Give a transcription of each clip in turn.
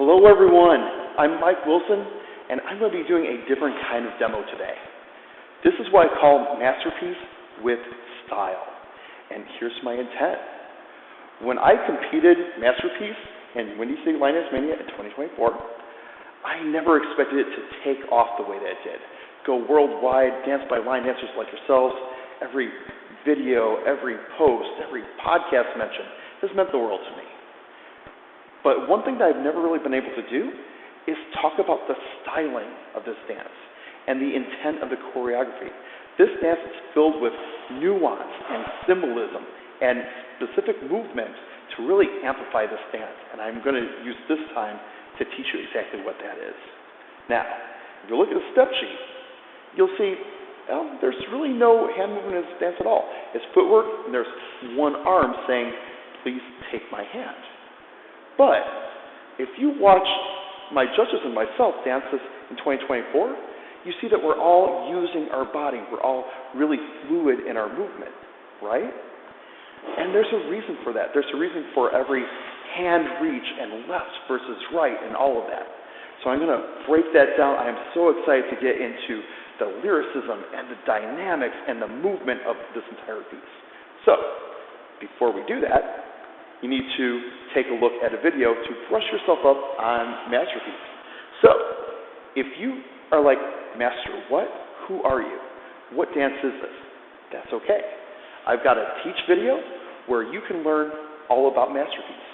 Hello everyone, I'm Mike Wilson, and I'm going to be doing a different kind of demo today. This is what I call Masterpiece with Style, and here's my intent. When I competed Masterpiece in Windy City Line Dance Mania in 2024, I never expected it to take off the way that it did. Go worldwide, danced by line dancers like yourselves. Every video, every post, every podcast mention has meant the world to me. But one thing that I've never really been able to do is talk about the styling of this dance and the intent of the choreography. This dance is filled with nuance and symbolism and specific movement to really amplify this dance, and I'm going to use this time to teach you exactly what that is. Now, if you look at the step sheet, you'll see there's really no hand movement in this dance at all. It's footwork, and there's one arm saying, "Please take my hand." But if you watch my judges and myself dance this in 2024, you see that we're all using our body. We're all really fluid in our movement, right? And there's a reason for that. There's a reason for every hand reach and left versus right and all of that. So I'm going to break that down. I am so excited to get into the lyricism and the dynamics and the movement of this entire piece. So before we do that, you need to take a look at a video to brush yourself up on Masterpiece. So, if you are like, "Master, what? Who are you? What dance is this?" That's okay. I've got a teach video where you can learn all about Masterpiece.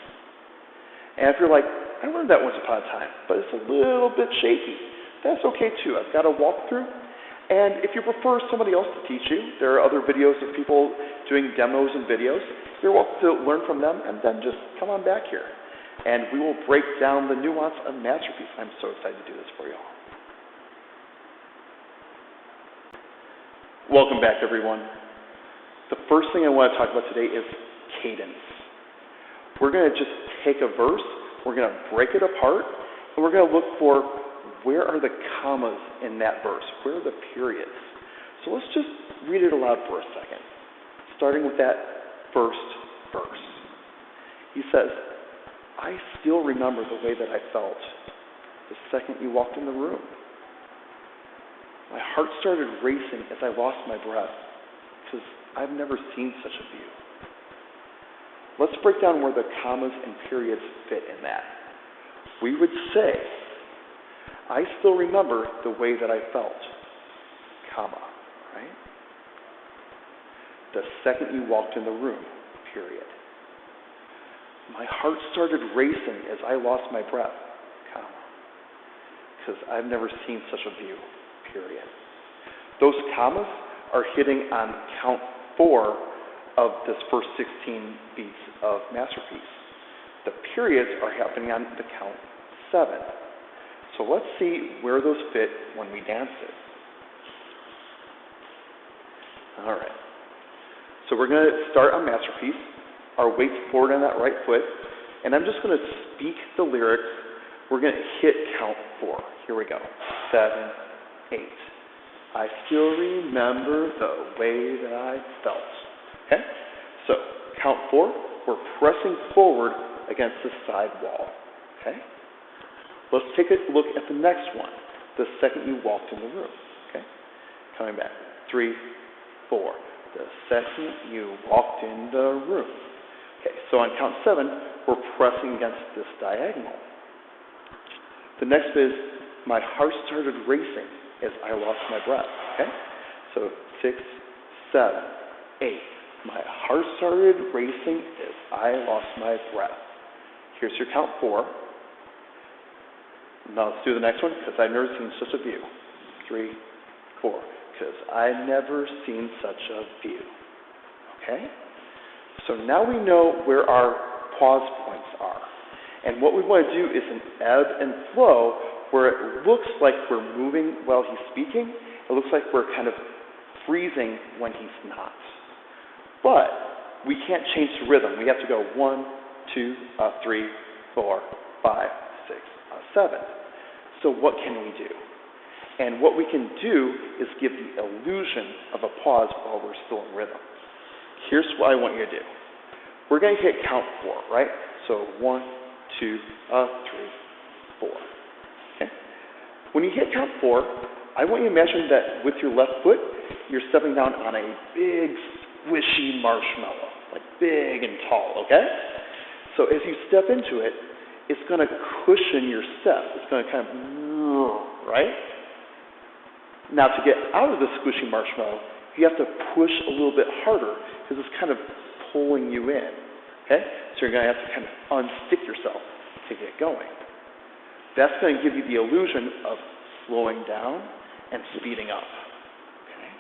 And if you're like, "I learned that once upon a time, but it's a little bit shaky," that's okay too. I've got a walkthrough. And if you prefer somebody else to teach you, there are other videos of people doing demos and videos. You're welcome to learn from them, and then just come on back here. And we will break down the nuance of Masterpiece. I'm so excited to do this for you all. Welcome back, everyone. The first thing I want to talk about today is cadence. We're going to just take a verse, we're going to break it apart, and we're going to look for where are the commas in that verse? Where are the periods? So let's just read it aloud for a second, starting with that first verse. He says, "I still remember the way that I felt the second you walked in the room. My heart started racing as I lost my breath because I've never seen such a view." Let's break down where the commas and periods fit in that. We would say, "I still remember the way that I felt, comma," right? "The second you walked in the room, period. My heart started racing as I lost my breath, comma, because I've never seen such a view, period." Those commas are hitting on count 4 of this first 16 beats of Masterpiece. The periods are happening on the count 7. So let's see where those fit when we dance it. All right. So we're going to start on Masterpiece. Our weight's forward on that right foot. And I'm just going to speak the lyrics. We're going to hit count 4. Here we go. 7, 8. I still remember the way that I felt. Okay? So count 4. We're pressing forward against the side wall. Okay? Let's take a look at the next one, the second you walked in the room. Okay? Coming back. 3, 4. The second you walked in the room. Okay, so on count 7, we're pressing against this diagonal. The next is, my heart started racing as I lost my breath. Okay? So 6, 7, 8. My heart started racing as I lost my breath. Here's your count 4. Now let's do the next one, because I've never seen such a view. 3, 4, because I've never seen such a view. Okay? So now we know where our pause points are. And what we want to do is an ebb and flow where it looks like we're moving while he's speaking. It looks like we're kind of freezing when he's not. But we can't change the rhythm. We have to go 1, 2, 3, 4, 5, 6, 7. So what can we do? And what we can do is give the illusion of a pause while we're still in rhythm. Here's what I want you to do. We're going to hit count 4, right? So 1, 2, 3, 4. Okay? When you hit count 4, I want you to imagine that with your left foot, you're stepping down on a big, squishy marshmallow, like big and tall, okay? So as you step into it, it's going to cushion your step. It's going to kind of, right? Now, to get out of the squishy marshmallow, you have to push a little bit harder because it's kind of pulling you in, okay? So you're going to have to kind of unstick yourself to get going. That's going to give you the illusion of slowing down and speeding up, okay?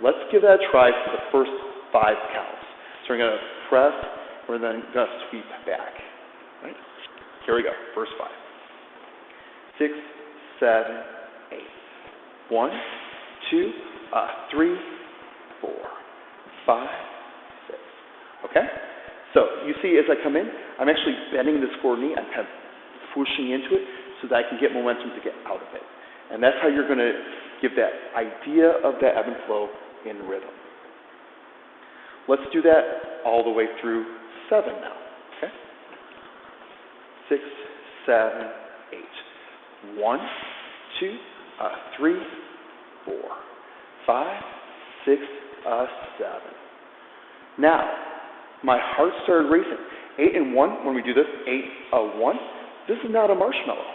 Let's give that a try for the first 5 counts. So we're going to press, we're then going to sweep back, right? Here we go, first 5. 6, 7, 8. 1, 2, 3, 4, 5, 6. Okay? So you see as I come in, I'm actually bending this forward knee. I'm kind of pushing into it so that I can get momentum to get out of it. And that's how you're going to give that idea of that ebb and flow in rhythm. Let's do that all the way through 7 now. Okay? 6, 7, 8. 1, 2, 3, 4, 5, 6, 7. Now, my heart started racing. 8 and 1, when we do this, 8, 1, this is not a marshmallow.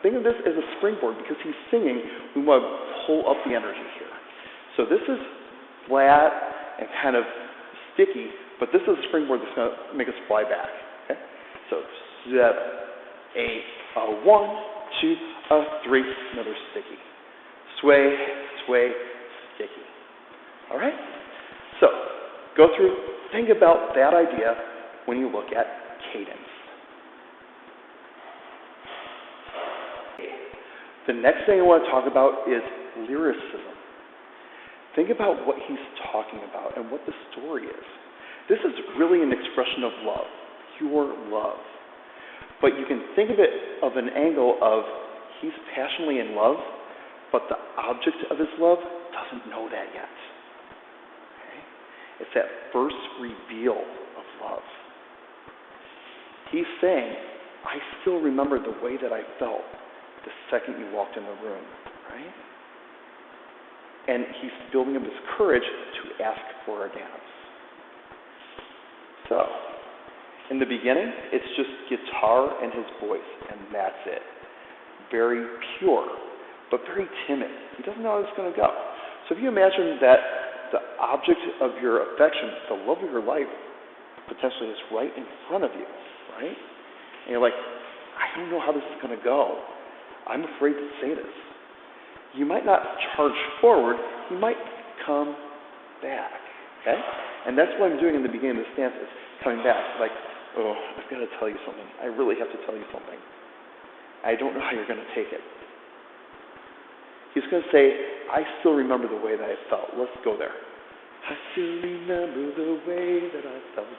Think of this as a springboard because he's singing. We want to pull up the energy here. So this is flat and kind of sticky, but this is a springboard that's going to make us fly back. Okay? So 7, 8, 1, 2, 3, another sticky. Sway, sway, sticky. All right? So, go through, think about that idea when you look at cadence. The next thing I want to talk about is lyricism. Think about what he's talking about and what the story is. This is really an expression of love, pure love. But you can think of it of an angle of he's passionately in love, but the object of his love doesn't know that yet. Okay? It's that first reveal of love. He's saying, I still remember the way that I felt the second you walked in the room, right? And he's building up his courage to ask for a dance. So, in the beginning, it's just guitar and his voice, and that's it. Very pure, but very timid. He doesn't know how it's going to go. So if you imagine that the object of your affection, the love of your life, potentially is right in front of you, right? And you're like, I don't know how this is going to go. I'm afraid to say this. You might not charge forward. You might come back, okay? And that's what I'm doing in the beginning of this dance is coming back. Like, oh, I've got to tell you something. I really have to tell you something. I don't know how you're going to take it. He's going to say, I still remember the way that I felt. Let's go there. I still remember the way that I felt.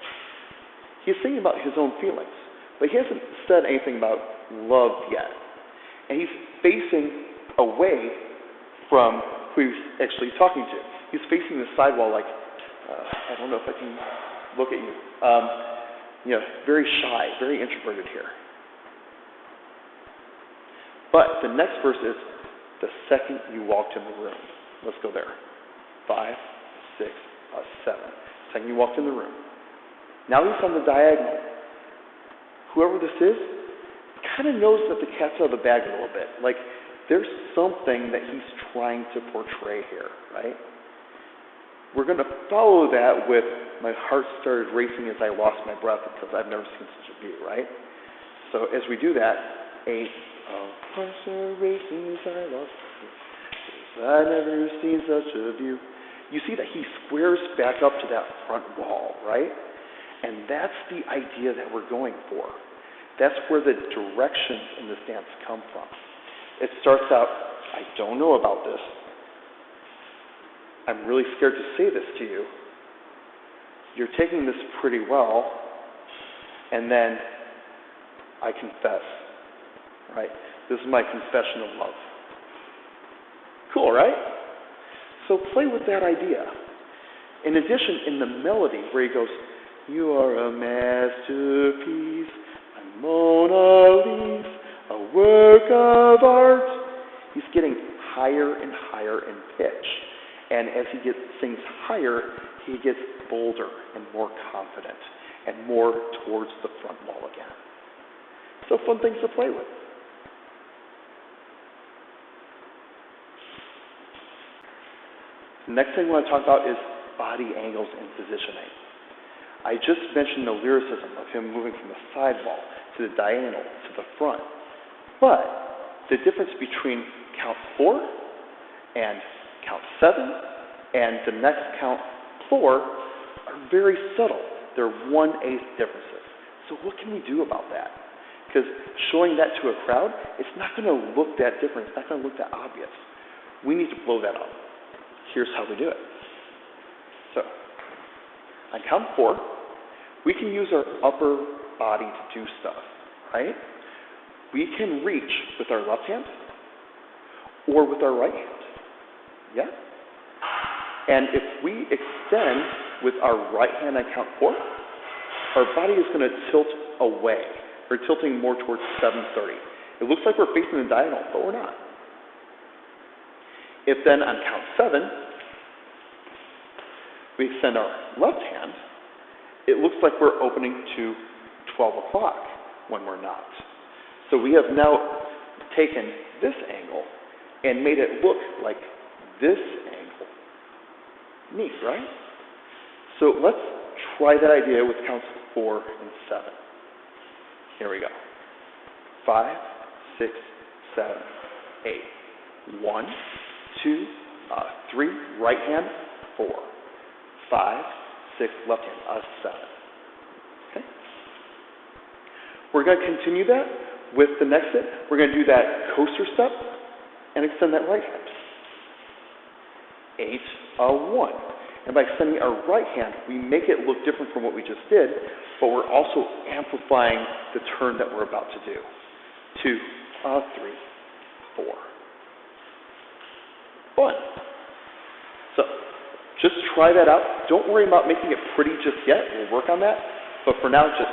He's thinking about his own feelings, but he hasn't said anything about love yet. And he's facing away from who he's actually talking to. He's facing the sidewall like, I don't know if I can look at you. Very shy, very introverted here. But the next verse is the second you walked in the room. Let's go there. 5, 6, 7. Second you walked in the room. Now he's on the diagonal. Whoever this is kind of knows that the cat's out of the bag a little bit. Like, there's something that he's trying to portray here, right? We're going to follow that with my heart started racing as I lost my breath because I've never seen such a view, right? So as we do that, 8, heart started racing as I lost my breath. I've never seen such a view. You see that he squares back up to that front wall, right? And that's the idea that we're going for. That's where the directions in this dance come from. It starts out, I don't know about this. I'm really scared to say this to you. You're taking this pretty well, and then I confess, right? This is my confession of love. Cool, right? So play with that idea. In addition, in the melody where he goes, you are a masterpiece, a Mona Lisa, a work of art. He's getting higher and higher in pitch. And as he sings higher, he gets bolder and more confident and more towards the front wall again. So fun things to play with. The next thing we want to talk about is body angles and positioning. I just mentioned the lyricism of him moving from the sidewall to the diagonal to the front. But the difference between count 4 and count 7 and the next count 4 are very subtle. They're 1/8 differences. So what can we do about that? Because showing that to a crowd, it's not going to look that different. It's not going to look that obvious. We need to blow that up. Here's how we do it. So, on count 4, we can use our upper body to do stuff, right? We can reach with our left hand or with our right hand. Yeah? And if we extend with our right hand on count 4, our body is going to tilt away. We're tilting more towards 7:30. It looks like we're facing the diagonal, but we're not. If then on count 7, we extend our left hand, it looks like we're opening to 12 o'clock when we're not. So we have now taken this angle and made it look like this angle. Neat, right? So let's try that idea with counts 4 and 7. Here we go. 5, 6, 7, 8. 1, 2, 3, right hand, 4. 5, 6, left hand, 7. Okay? We're going to continue that with the next hit. We're going to do that coaster step and extend that right hand. 8, 1. And by extending our right hand, we make it look different from what we just did, but we're also amplifying the turn that we're about to do. 2, 3, 4. Fun. So, just try that out. Don't worry about making it pretty just yet. We'll work on that. But for now, just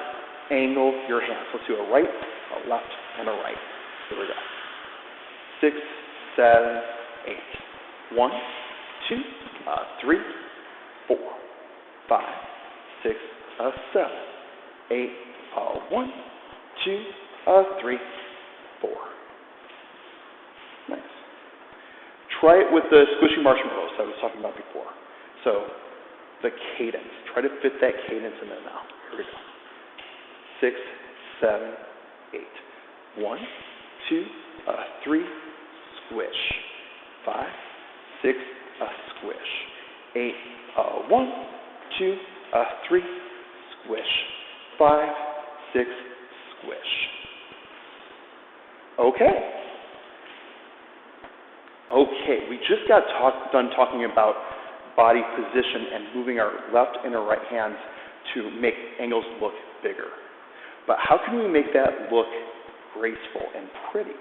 angle your hands. Let's do a right, a left, and a right. Here we go. 6, 7, 8. 1, 2, 3, 4, 5, 6, 7, 8. 1, 2, 3, 4. Nice. Try it with the squishy marshmallows I was talking about before. So, the cadence. Try to fit that cadence in there now. Here we go. 6, 7, 8. 1, 2, 3, squish. 5, 6, squish. 8, 1, 2, 3, squish. 5, 6, squish. Okay. Okay, we just got done talking about body position and moving our left and our right hands to make angles look bigger. But how can we make that look graceful and pretty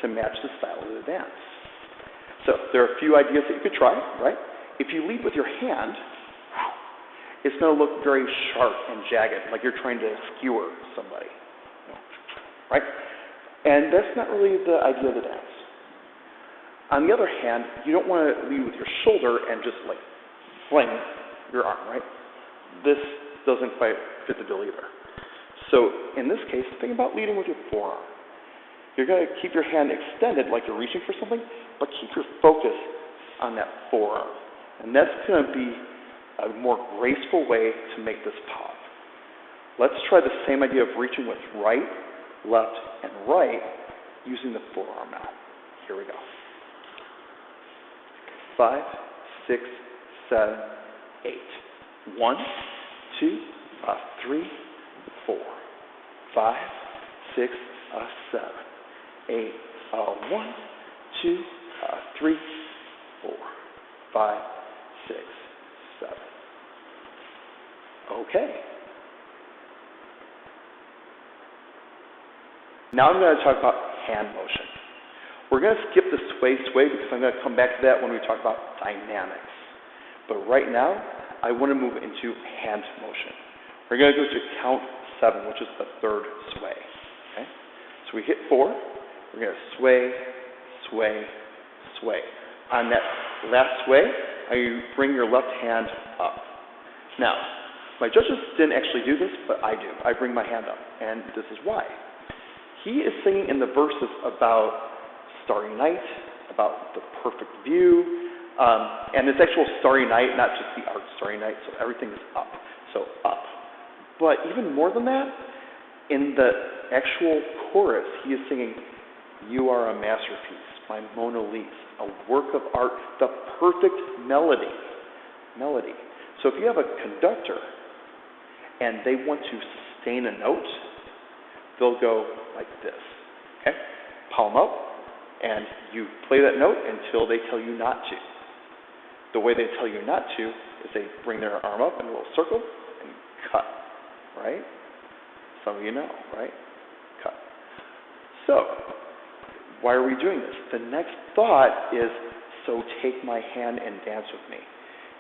to match the style of the dance? So there are a few ideas that you could try, right? If you lead with your hand, it's going to look very sharp and jagged, like you're trying to skewer somebody, right? And that's not really the idea of the dance. On the other hand, you don't want to lead with your shoulder and just like fling your arm, right? This doesn't quite fit the bill either. So in this case, think about leading with your forearm. You're going to keep your hand extended like you're reaching for something, but keep your focus on that forearm. And that's going to be a more graceful way to make this pop. Let's try the same idea of reaching with right, left, and right using the forearm now. Here we go. 5, 6, 7, 8. 1, 2, 3, 4. 5, 6, 7, 8. 1, 2, 3, 4. 5, 6, 7. Okay. Now I'm going to talk about hand motion. We're going to skip the sway because I'm going to come back to that when we talk about dynamics. But right now, I want to move into hand motion. We're going to go to count 7, which is the third sway. Okay? So we hit 4, we're going to sway, sway, sway. On that last sway, you bring your left hand up. Now, my judges didn't actually do this, but I do. I bring my hand up, and this is why. He is singing in the verses about starry night, about the perfect view, and it's actual starry night, not just the art starry night, so everything is up. So up. But even more than that, in the actual chorus, he is singing, "You are a masterpiece, my Mona Lisa, a work of art, the perfect melody." Melody. So if you have a conductor and they want to sustain a note, they'll go like this, okay? Palm up, and you play that note until they tell you not to. The way they tell you not to is they bring their arm up in a little circle and cut, right? Some of you know, right? Cut. So, why are we doing this? The next thought is, so take my hand and dance with me.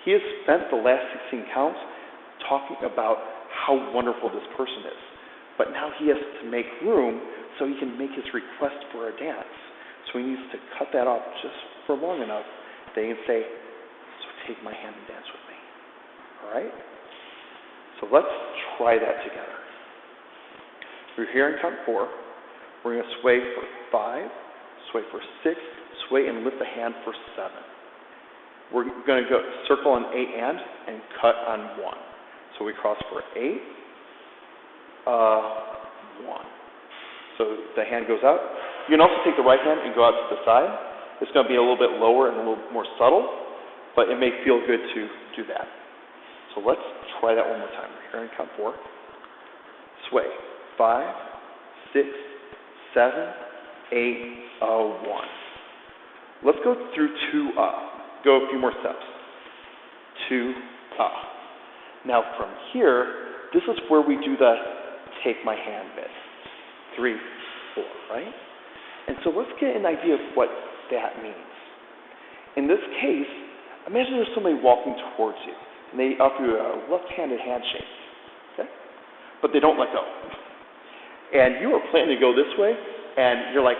He has spent the last 16 counts talking about how wonderful this person is. But now he has to make room so he can make his request for a dance. So he needs to cut that off just for long enough that he can say, so take my hand and dance with me. All right? So let's try that together. We're here in count 4. We're going to sway for 5, sway for 6, sway and lift the hand for 7. We're going to go circle on 8 and cut on 1. So we cross for 8, 1. So the hand goes out. You can also take the right hand and go out to the side. It's going to be a little bit lower and a little more subtle, but it may feel good to do that. So let's try that one more time. Here in count 4. Sway. 5, 6, 7, 8, 1. Let's go through 2 Go a few more steps. 2 Now from here, this is where we do the take my hand bit. 3, 4, right? And so let's get an idea of what that means. In this case, imagine there's somebody walking towards you, and they offer you a left-handed handshake, okay? But they don't let go. And you are planning to go this way, and you're like,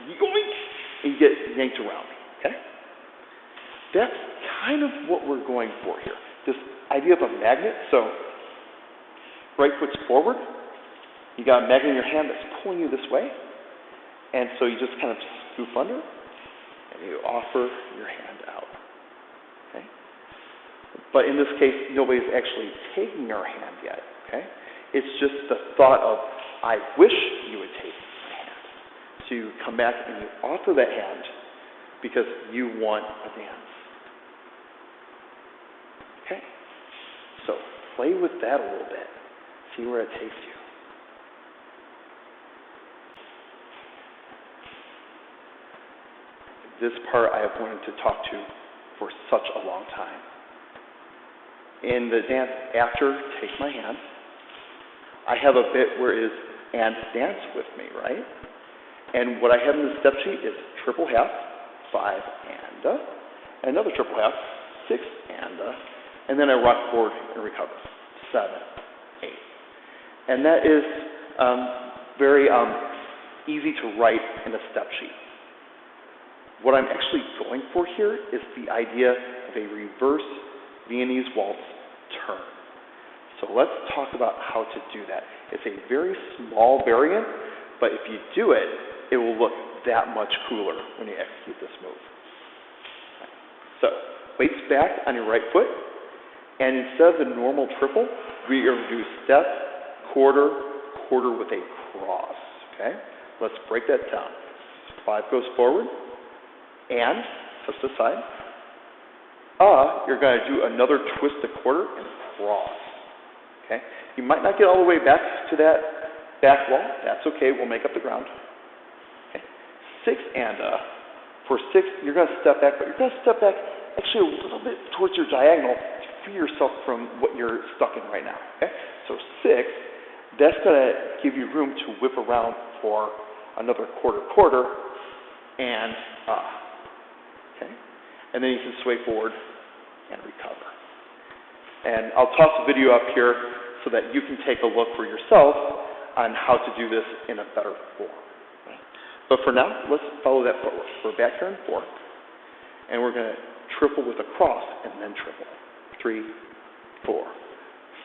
yoink, and you get yanked around, okay? That's kind of what we're going for here. This idea of a magnet. So, right foot's forward. You got a magnet in your hand that's pulling you this way. And so you just kind of scoof under, and you offer your hand out. Okay? But in this case, nobody's actually taking our hand yet. Okay? It's just the thought of, I wish you would take my hand. So you come back and you offer that hand because you want a dance. Okay? So play with that a little bit. See where it takes you. This part I have wanted to talk to for such a long time. In the dance after Take My Hand, I have a bit where it is and dance with me, right? And what I have in the step sheet is triple half, 5 and another triple half, 6 and then I rock forward and recover, 7, 8. And that is very easy to write in a step sheet. What I'm actually going for here is the idea of a reverse Viennese waltz turn. So let's talk about how to do that. It's a very small variant, but if you do it, it will look that much cooler when you execute this move. So, weights back on your right foot, and instead of the normal triple, we are going to do step, quarter, quarter with a cross. Okay? Let's break that down. 5 goes forward, and twist aside. You're going to do another twist a quarter and cross. Okay? You might not get all the way back to that back wall. That's okay. We'll make up the ground. Okay? 6 and for 6, you're going to step back, but you're going to step back actually a little bit towards your diagonal to free yourself from what you're stuck in right now. Okay? So 6, that's going to give you room to whip around for another quarter, quarter, and okay? And then you can sway forward and recover. And I'll toss a video up here so that you can take a look for yourself on how to do this in a better form. Right? But for now, let's follow that forward. We're back here in 4, and we're going to triple with a cross and then triple. 3, 4,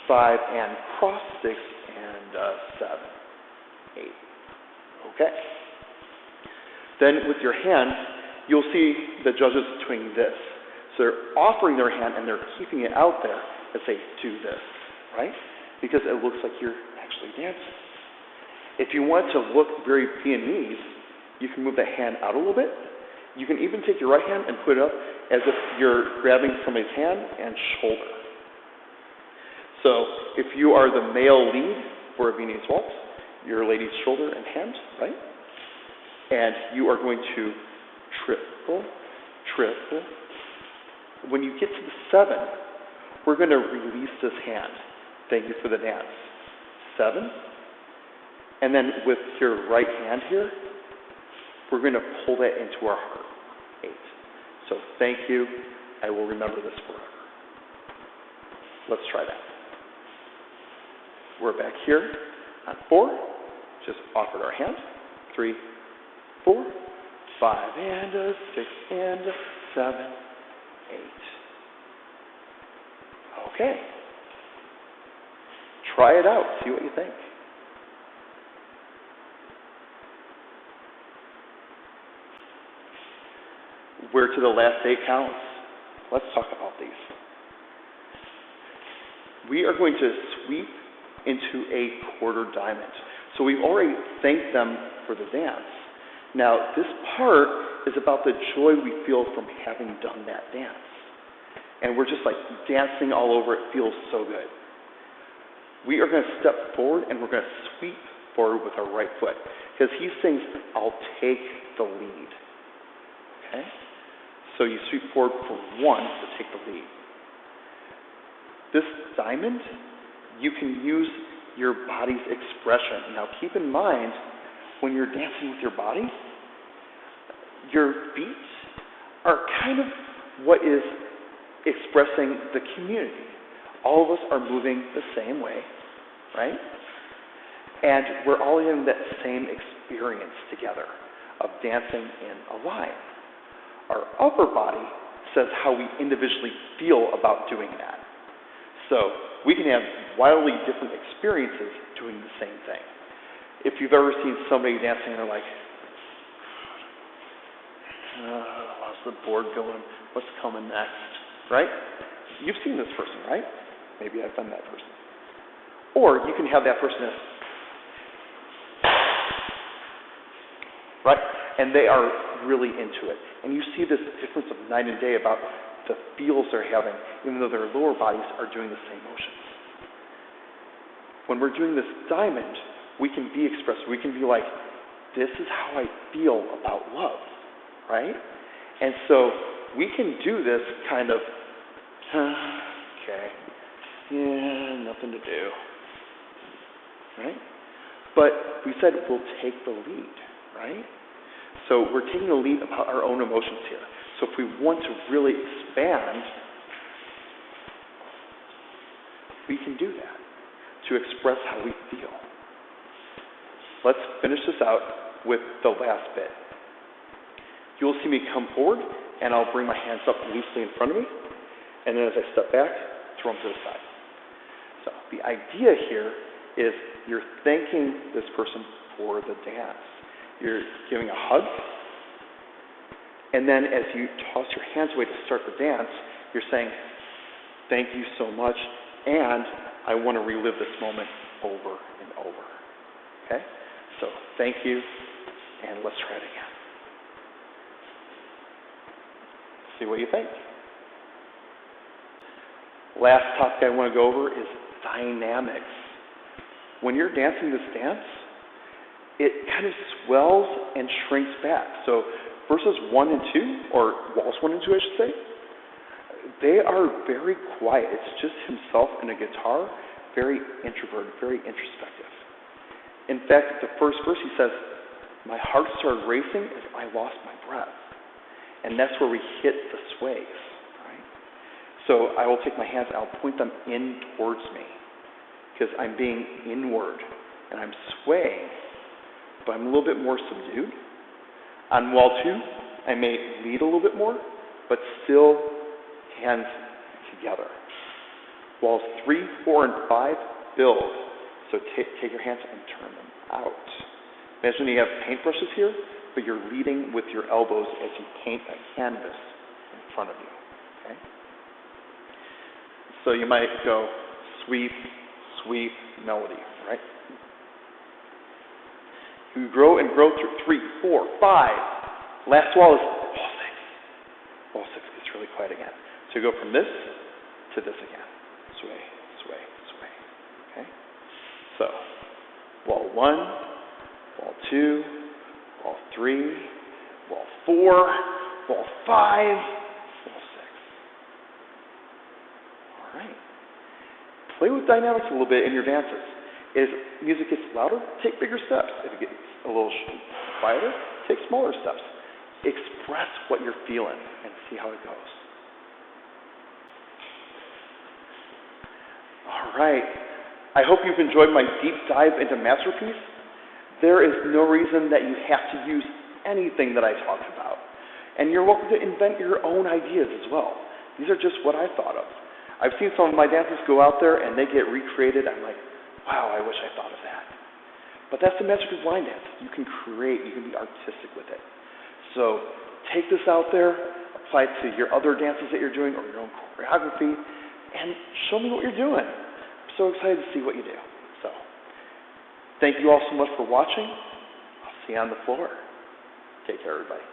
5, and cross, 6, and 7, 8. Okay. Then with your hand, you'll see the judges doing this. So they're offering their hand and they're keeping it out there as they do this, right? Because it looks like you're actually dancing. If you want to look very Viennese, you can move the hand out a little bit. You can even take your right hand and put it up as if you're grabbing somebody's hand and shoulder. So if you are the male lead for a Viennese waltz, your lady's shoulder and hand, right? And you are going to triple, triple. When you get to the 7, we're going to release this hand. Thank you for the dance. 7. And then with your right hand here, we're going to pull that into our heart. 8. So thank you. I will remember this forever. Let's try that. We're back here on 4. Just offered our hand. 3, 4, 5, and a 6, and a 7, 8. Okay. Try it out. See what you think. Where to the last 8 counts. Let's talk about these. We are going to sweep into a quarter diamond. So we've already thanked them for the dance. Now, this part is about the joy we feel from having done that dance. And we're just like dancing all over. It feels so good. We are going to step forward and we're going to sweep forward with our right foot. Because he sings, I'll take the lead. Okay? So you sweep forward for 1 to take the lead. This diamond, you can use your body's expression. Now keep in mind, when you're dancing with your body, your feet are kind of what is expressing the community. All of us are moving the same way, right? And we're all in that same experience together of dancing in a line. Our upper body says how we individually feel about doing that. So we can have wildly different experiences doing the same thing. If you've ever seen somebody dancing and they're like, how's the board going? What's coming next? Right? You've seen this person, right? Maybe I've done that person. Or you can have that person as, right? And they are really into it. And you see this difference of night and day about the feels they're having, even though their lower bodies are doing the same motions. When we're doing this diamond, we can be expressive. We can be like, this is how I feel about love, right? And so we can do this kind of, okay, yeah, nothing to do, right? But we said we'll take the lead, right? So we're taking the lead about our own emotions here. So if we want to really expand, we can do that to express how we feel. Let's finish this out with the last bit. You'll see me come forward, and I'll bring my hands up loosely in front of me, and then as I step back, throw them to the side. So the idea here is you're thanking this person for the dance. You're giving a hug, and then as you toss your hands away to start the dance, you're saying, thank you so much, and I want to relive this moment over and over. Okay? So thank you, and let's try it again. See what you think. Last topic I want to go over is dynamics. When you're dancing this dance, it kind of swells and shrinks back. So verses 1 and 2, or waltz 1 and 2, I should say, they are very quiet. It's just himself and a guitar, very introverted, very introspective. In fact, the first verse he says, my heart started racing as I lost my breath. And that's where we hit the sways, right? So I will take my hands and I'll point them in towards me because I'm being inward and I'm swaying, but I'm a little bit more subdued. On wall 2, I may lead a little bit more, but still hands together. Walls 3, 4, and 5 build. So take your hands and turn them out. Imagine you have paintbrushes here, but you're leading with your elbows as you paint a canvas in front of you. Okay? So you might go sweep, sweep, melody, right? You grow and grow through 3, 4, 5. Last wall is wall 6. Wall 6 gets really quiet again. So you go from this to this again. Sway, sway, sway. Okay? So, wall 1, wall 2, wall 3, wall 4, wall 5, wall 6. All right. Play with dynamics a little bit in your dances. As music gets louder, take bigger steps. If it gets a little quieter, take smaller steps. Express what you're feeling and see how it goes. All right. I hope you've enjoyed my deep dive into Masterpiece. There is no reason that you have to use anything that I talked about. And you're welcome to invent your own ideas as well. These are just what I thought of. I've seen some of my dancers go out there and they get recreated. I'm like, wow, I wish I thought of that. But that's the Masterpiece line dance. You can create, you can be artistic with it. So take this out there, apply it to your other dances that you're doing or your own choreography, and show me what you're doing. I'm so excited to see what you do. So thank you all so much for watching. I'll see you on the floor. Take care, everybody.